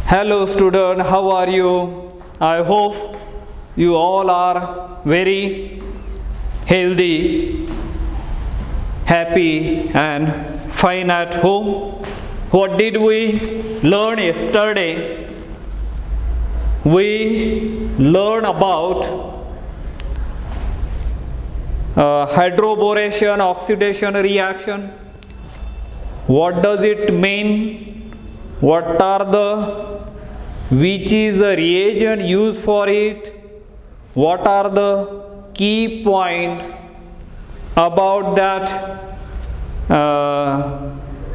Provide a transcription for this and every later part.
Hello student, how are you? I hope you all are very healthy, happy and fine at home. What did we learn yesterday? We learned about hydroboration oxidation reaction. What does it mean? What are which is the reagent used for it? What are the key point about that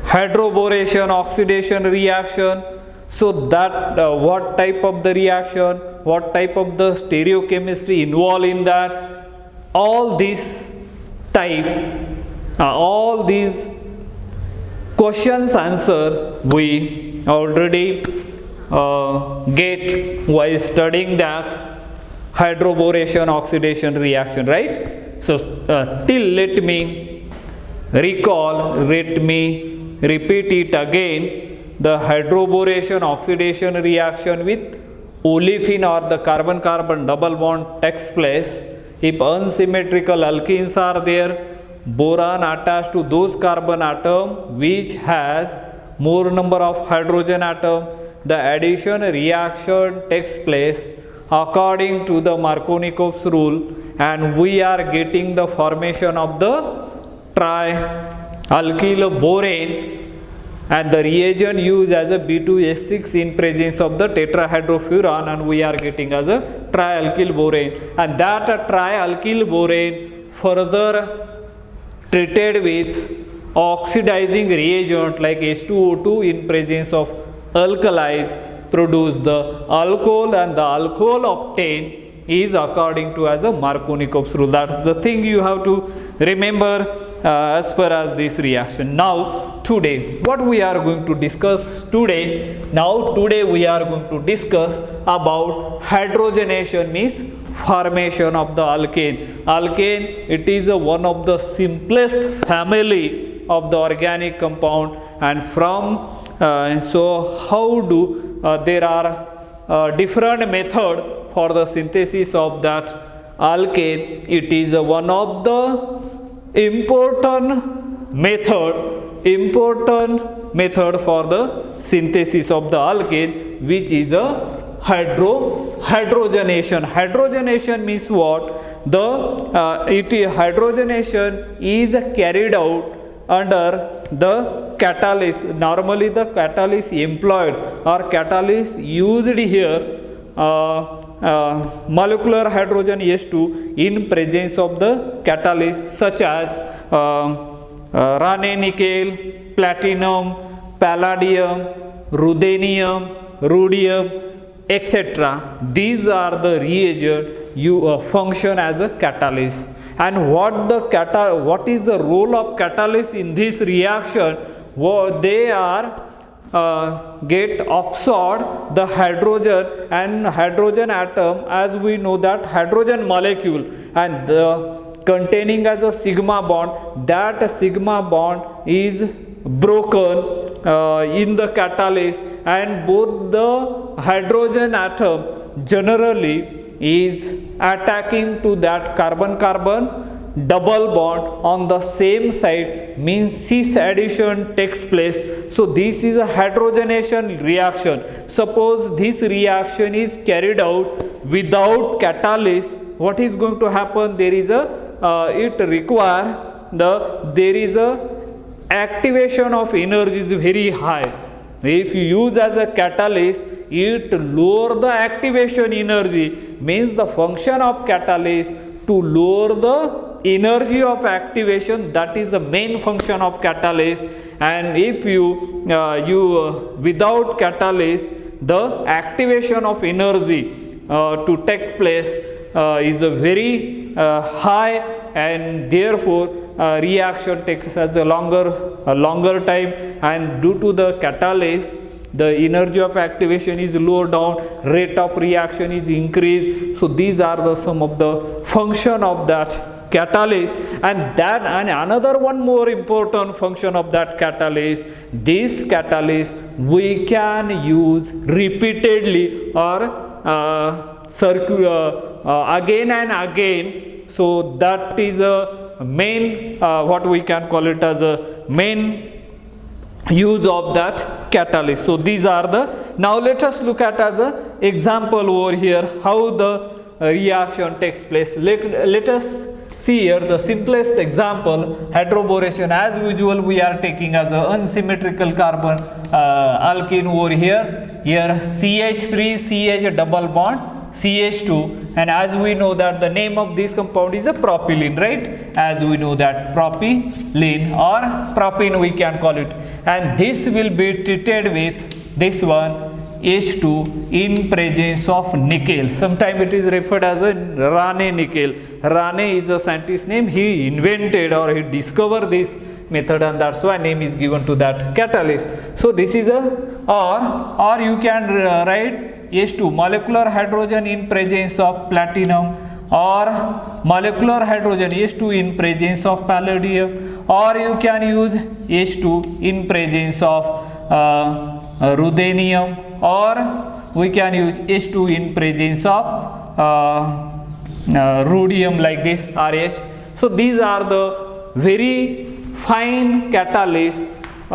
hydroboration oxidation reaction? So that what type of the reaction, what type of the stereochemistry involved in that, all these questions answer we already get while studying that hydroboration oxidation reaction, right? So till let me repeat it again. The hydroboration oxidation reaction with olefin or the carbon-carbon double bond takes place if unsymmetrical alkenes are there, boron attached to those carbon atom which has more number of hydrogen atom. The addition reaction takes place according to the Markovnikov's rule, and we are getting the formation of the trialkyl borane, and the reagent used as a B2S6 in presence of the tetrahydrofuran, and we are getting as a trialkyl borane, and that trialkyl borane further treated with oxidizing reagent like H2O2 in presence of alkaline produce the alcohol, and the alcohol obtained is according to as a Markovnikov's rule. That's the thing you have to remember as per as this reaction. Now today what we are going to discuss today, we are going to discuss about hydrogenation, means formation of the alkane. Alkane, it is one of the simplest family of the organic compound, and from so how do there are different method for the synthesis of that alkane. It is one of the important method for the synthesis of the alkane, which is a hydrogenation. Hydrogenation means what? Hydrogenation is carried out under the catalyst. Normally the catalyst employed or catalyst used here, molecular hydrogen H2 in presence of the catalyst such as Raney nickel, platinum, palladium, ruthenium, rhodium, etc. These are the reagent you function as a catalyst. And what is the role of catalyst in this reaction? They are get absorbed the hydrogen and hydrogen atom, as we know that hydrogen molecule, and containing as a sigma bond, that sigma bond is broken in the catalyst, and both the hydrogen atom generally is attacking to that carbon-carbon double bond on the same side, means cis addition takes place. So this is a hydrogenation reaction. Suppose this reaction is carried out without catalyst, what is going to happen? There is activation of energy is very high. If you use as a catalyst, it lower the activation energy, means the function of catalyst to lower the energy of activation. That is the main function of catalyst. And if you without catalyst, the activation of energy to take place is a very high, and therefore reaction takes as a longer time, and due to the catalyst the energy of activation is lower down, rate of reaction is increased. So these are the some of the function of that catalyst, and another one more important function of that catalyst, this catalyst we can use repeatedly or again and again. So that is a main what we can call it as a main use of that catalyst. So these are the, now let us look at as a example over here how the reaction takes place. Let us see here the simplest example, hydroboration. As usual we are taking as a unsymmetrical carbon alkene over here CH3 CH double bond CH2, and as we know that the name of this compound is a propylene, right? As we know that propylene or propene we can call it, and this will be treated with this one H2 in presence of nickel. Sometimes it is referred as a Rane nickel. Rane is a scientist name. He invented or he discovered this method, and that's why name is given to that catalyst. So this is a, or you can write H2 molecular hydrogen in presence of platinum, or molecular hydrogen H2 in presence of palladium, or you can use H2 in presence of ruthenium, or we can use H2 in presence of rhodium, like this RH. So these are the very fine catalysts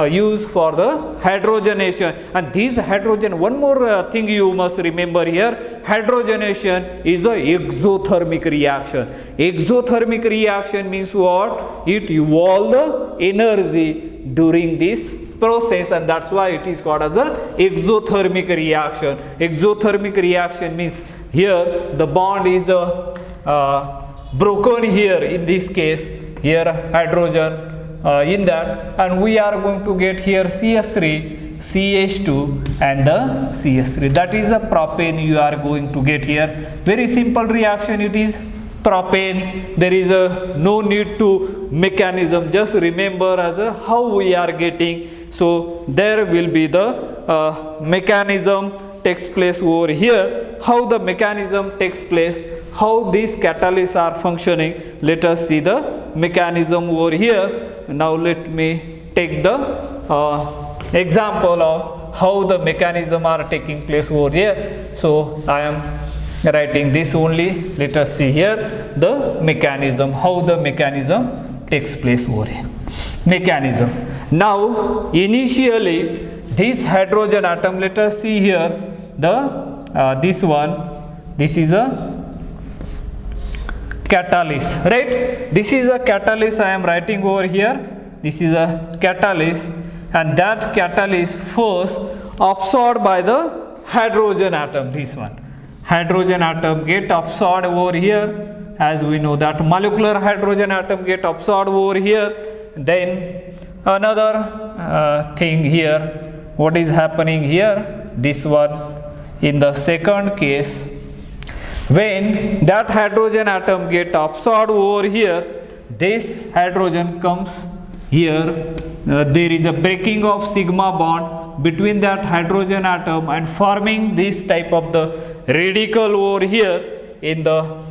used for the hydrogenation. And these hydrogen, one more thing you must remember here, hydrogenation is a exothermic reaction. Exothermic reaction means what? It evolves the energy during this process, and that's why it is called as a exothermic reaction. Exothermic reaction means here the bond is broken here, in this case here hydrogen in that, and we are going to get here CH3 CH2 and the CH3, that is a propane you are going to get here. Very simple reaction, it is propane. There is no need to mechanism, just remember as a how we are getting. So there will be the mechanism takes place over here. How the mechanism takes place, how these catalysts are functioning, let us see the mechanism over here. Now let me take the example of how the mechanism are taking place over here. So I am writing this only. Let us see here the mechanism, how the mechanism takes place over here. Mechanism. Now initially this hydrogen atom, let us see here the this one, this is a catalyst, right? This is a catalyst I am writing over here. This is a catalyst, and that catalyst first absorbed by the hydrogen atom. This one hydrogen atom get absorbed over here, as we know that molecular hydrogen atom get absorbed over here. Then another thing here, what is happening here, this one in the second case, when that hydrogen atom get absorbed over here, this hydrogen comes here, there is a breaking of sigma bond between that hydrogen atom and forming this type of the radical over here. In the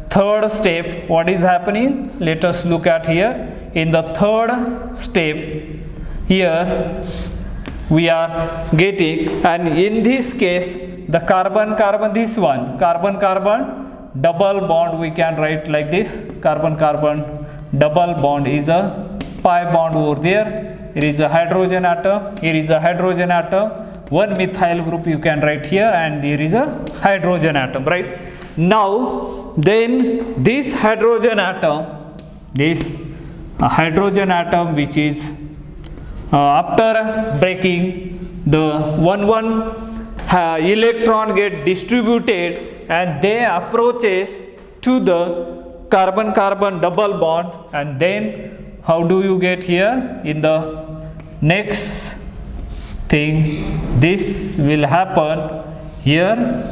third step, what is happening? Let us look at here. In the third step here we are getting, and in this case the carbon carbon, this one carbon carbon double bond we can write like this. Carbon carbon double bond is a pi bond over there. Here is a hydrogen atom, here is a hydrogen atom, one methyl group you can write here, and here is a hydrogen atom, right? Now then this hydrogen atom, this hydrogen atom which is after breaking, the one electron get distributed and they approaches to the carbon carbon double bond, and then how do you get here? In the next thing this will happen here,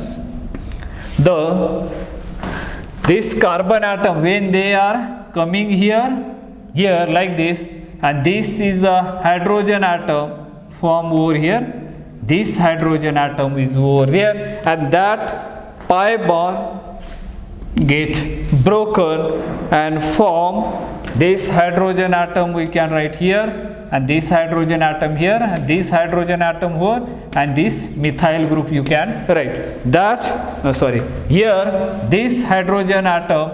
this carbon atom when they are coming here like this, and this is a hydrogen atom form over here, this hydrogen atom is over there, and that pi bond get broken and form this hydrogen atom we can write here, and this hydrogen atom here, and this hydrogen atom here, and this methyl group you can write. That here this hydrogen atom,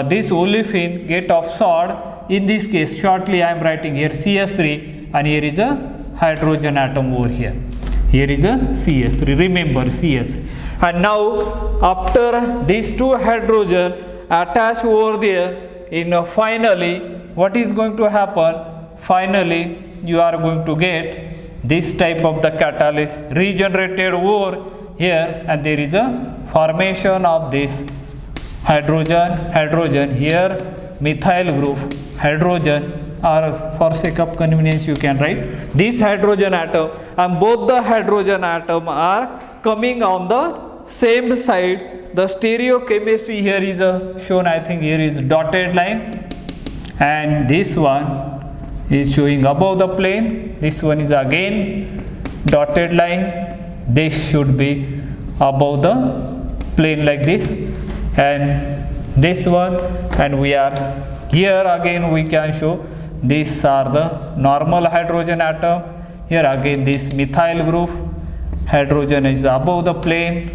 this olefin get absorbed. In this case, shortly I am writing here CS3, and here is a hydrogen atom over here. Here is a CS3. Remember CS. And now after these two hydrogen attach over there, finally what is going to happen? Finally you are going to get this type of the catalyst regenerated over here, and there is a formation of this hydrogen here, methyl group, hydrogen, or for sake of convenience you can write this hydrogen atom, and both the hydrogen atom are coming on the same side. The stereochemistry here is shown, I think here is dotted line, and this one is showing above the plane, this one is again dotted line, this should be above the plane like this, and this one, and we are here again we can show these are the normal hydrogen atom. Here again this methyl group, hydrogen is above the plane,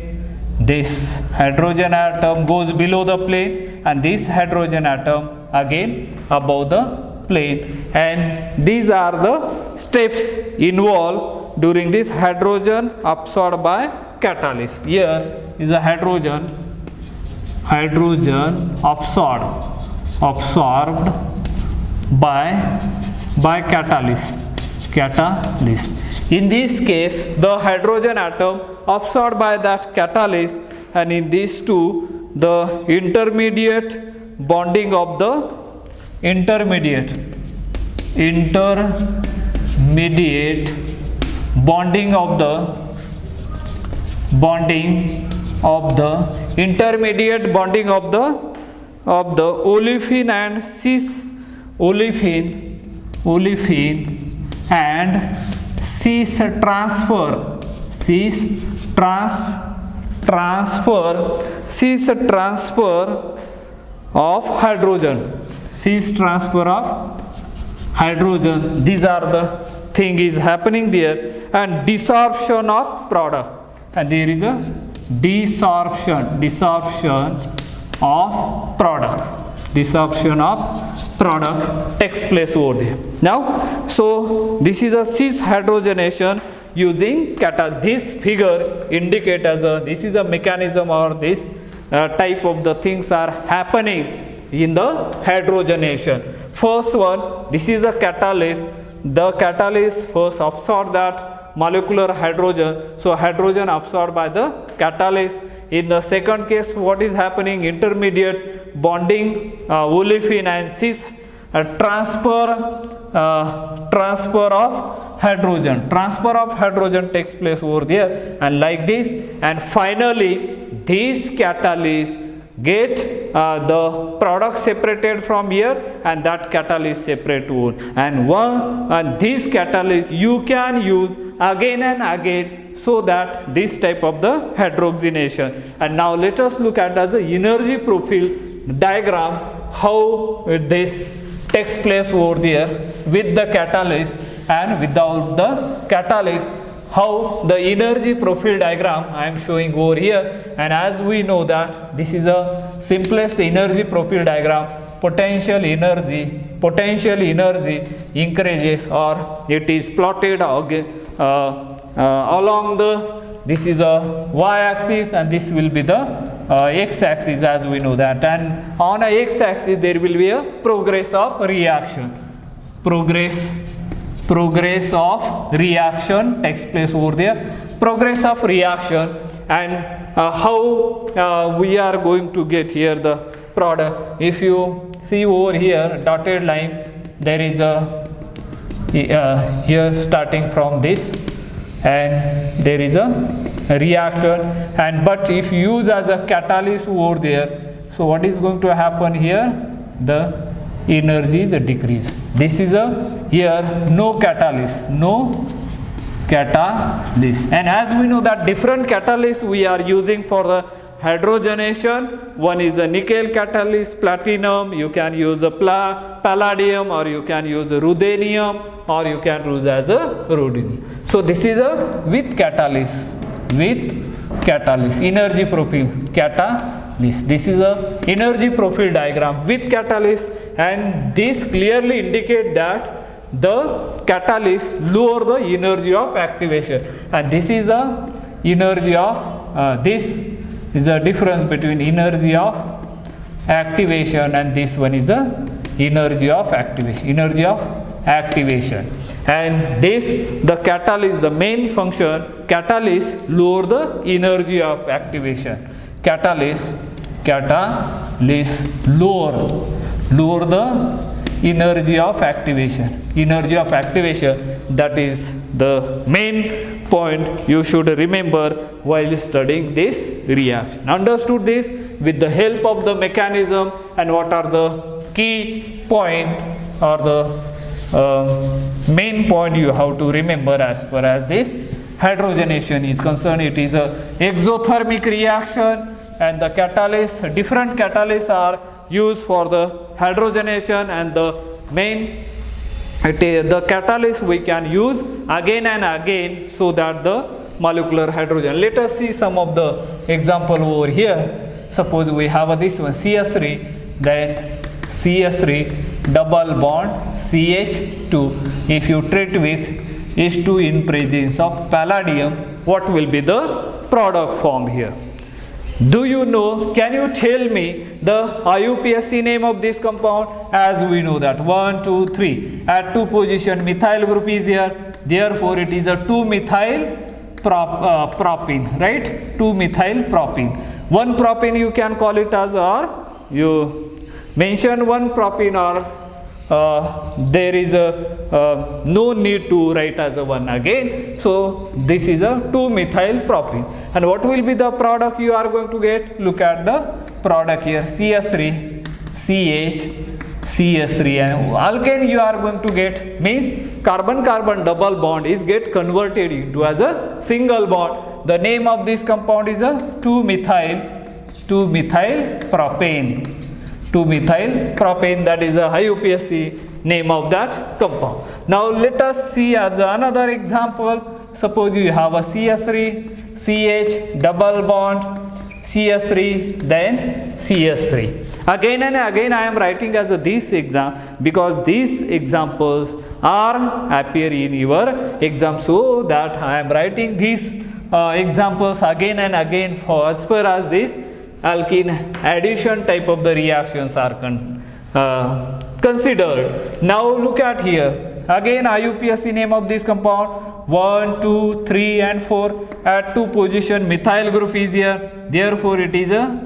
this hydrogen atom goes below the plane, and this hydrogen atom again above the plane, and these are the steps involved during this hydrogen absorbed by catalyst. Here is a hydrogen absorbed by catalyst. In this case, the hydrogen atom absorbed by that catalyst, and in these two, the intermediate bonding of the intermediate bonding of the olefin and cis and cis transfer of hydrogen, these are the thing is happening there, and desorption of product, and there is a desorption of product takes place over there. Now, so this is a cis hydrogenation using catalyst. This figure indicate as this is a mechanism, or this type of the things are happening in the hydrogenation. First one, this is a catalyst. The catalyst first absorb that molecular hydrogen, so hydrogen absorbed by the catalyst. In the second case, what is happening? Intermediate bonding olefin and cis transfer of hydrogen takes place over there, and like this, and finally these catalysts get the product separated from here, and that catalyst separate one, and this catalyst you can use again and again, so that this type of the hydrogenation. And now let us look at as a energy profile diagram, how this takes place over there with the catalyst and without the catalyst, how the energy profile diagram I am showing over here. And as we know that this is a simplest energy profile diagram, potential energy increases, or it is plotted along the, this is a y-axis and this will be the x-axis, as we know that, and on a x-axis there will be a progress of reaction. Progress of reaction takes place over there. Progress of reaction, and how we are going to get here the product. If you see over here dotted line, there is a here starting from this, and there is a reactor, and but if you use as a catalyst over there, so what is going to happen here? The energy is decreased. This is a here no catalyst, and as we know that different catalysts we are using for the hydrogenation. One is a nickel catalyst, platinum. You can use a palladium, or you can use a ruthenium, or you can use as a rhodium. So this is a with catalyst, energy profile catalyst. This is a energy profile diagram with catalyst, and this clearly indicate that the catalyst lower the energy of activation, and this is the energy of this is the difference between energy of activation, and this one is the energy of activation, and this the catalyst, the main function catalyst lower the energy of activation, catalyst lower the energy of activation, that is the main point you should remember while studying this reaction. Understood this with the help of the mechanism, and what are the key point or the main point you have to remember as far as this hydrogenation is concerned. It is a exothermic reaction, and the catalyst, different catalysts are used for the hydrogenation, and the main the catalyst we can use again and again so that the molecular hydrogen. Let us see some of the example over here. Suppose we have this one CS3, then CS3 double bond CH2. If you treat with H2 in presence of palladium, what will be the product form here? Do you know, can you tell me the IUPAC name of this compound? As we know that 1, 2, 3 at 2 position methyl group is here, therefore it is a 2-methyl propene, right? 2-methyl propene. 1 propene you can call it as, or you mention 1 propene, or there is a no need to write as a 1 again. So this is a 2-methyl propene. And what will be the product you are going to get? Look at the product here, CS3 CH CS3, and alkane you are going to get, means carbon carbon double bond is get converted into as a single bond. The name of this compound is a 2-methyl propane. 2-methyl propane, that is the IUPAC name of that compound. Now let us see as another example. Suppose you have a CS3 CH double bond CS3 then CS3. Again and again I am writing as this exam because these examples are appear in your exam, so that I am writing these examples again and again for as far as this alkene addition type of the reactions are considered. Now look at here. Again IUPAC name of this compound 1, 2, 3 and 4 at 2 position methyl group is here. Therefore it is a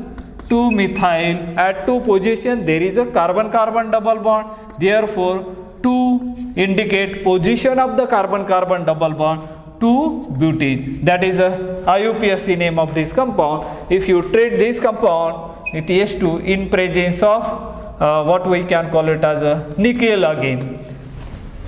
2-methyl. At 2 position there is a carbon carbon double bond. Therefore 2 indicate position of the carbon carbon double bond. 2-butene, that is a IUPAC name of this compound. If you treat this compound with H2 in presence of what we can call it as a nickel again.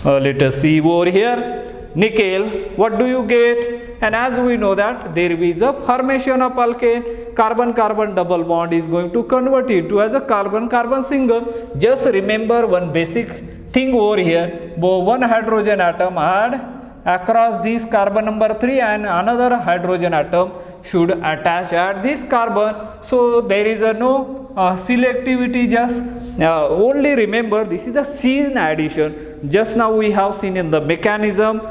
Let us see over here, nickel, what do you get? And as we know that there is a formation of alkane, carbon carbon double bond is going to convert into as a carbon carbon single. Just remember one basic thing over here, one hydrogen atom add across this carbon number 3 and another hydrogen atom should attach at this carbon. So there is a no selectivity, just only remember this is a syn addition. Just now we have seen in the mechanism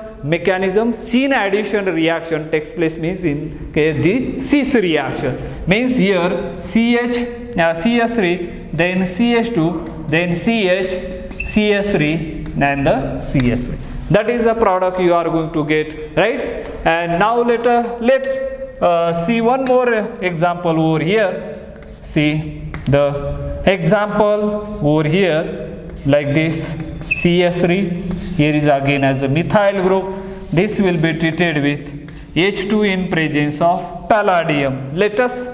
syn addition reaction takes place, means in the cis reaction, means here CS3 then CH2 then CS3 and the CS3. That is the product you are going to get, right? And now let see one more example over here. See the example over here like this CS3. Here is again as a methyl group. This will be treated with H2 in presence of palladium. Let us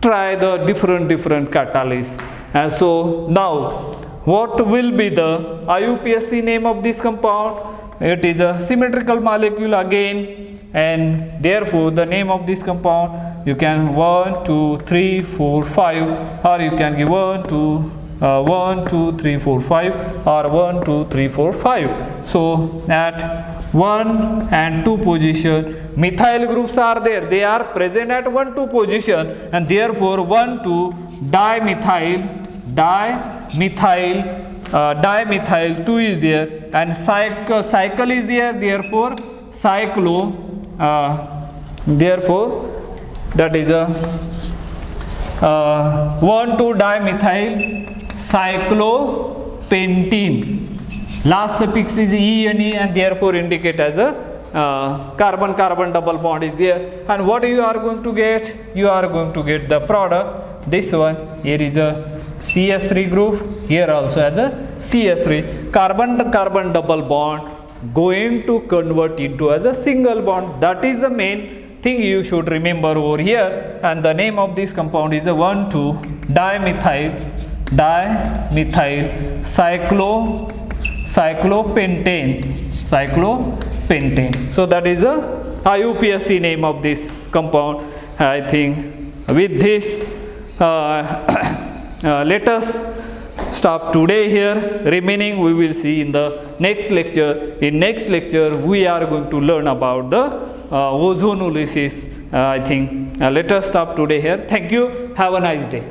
try the different catalysts. And so now what will be the IUPAC name of this compound? It is a symmetrical molecule again. and therefore the name of this compound you can 1 2 3 4 5, or you can give 1 2 3 4 5 or 1 2 3 4 5. So at 1 and 2 position methyl groups are there, they are present at 1 2 position, and therefore 1 2 dimethyl 2 is there, and cycle is there, therefore therefore that is a 1 2 dimethyl cyclopentene. Last suffix is ene, and therefore indicate as a carbon carbon double bond is there. And what you are going to get? You are going to get the product. This one here is a CS3 group, here also as a CS3, carbon to carbon double bond going to convert into as a single bond. That is the main thing you should remember over here. And the name of this compound is a 1 2 dimethyl cyclopentane. So that is the IUPAC name of this compound. I think with this let us stop today here. Remaining we will see in the next lecture. In next lecture we are going to learn about the ozonolysis. I think let us stop today here. Thank you. Have a nice day.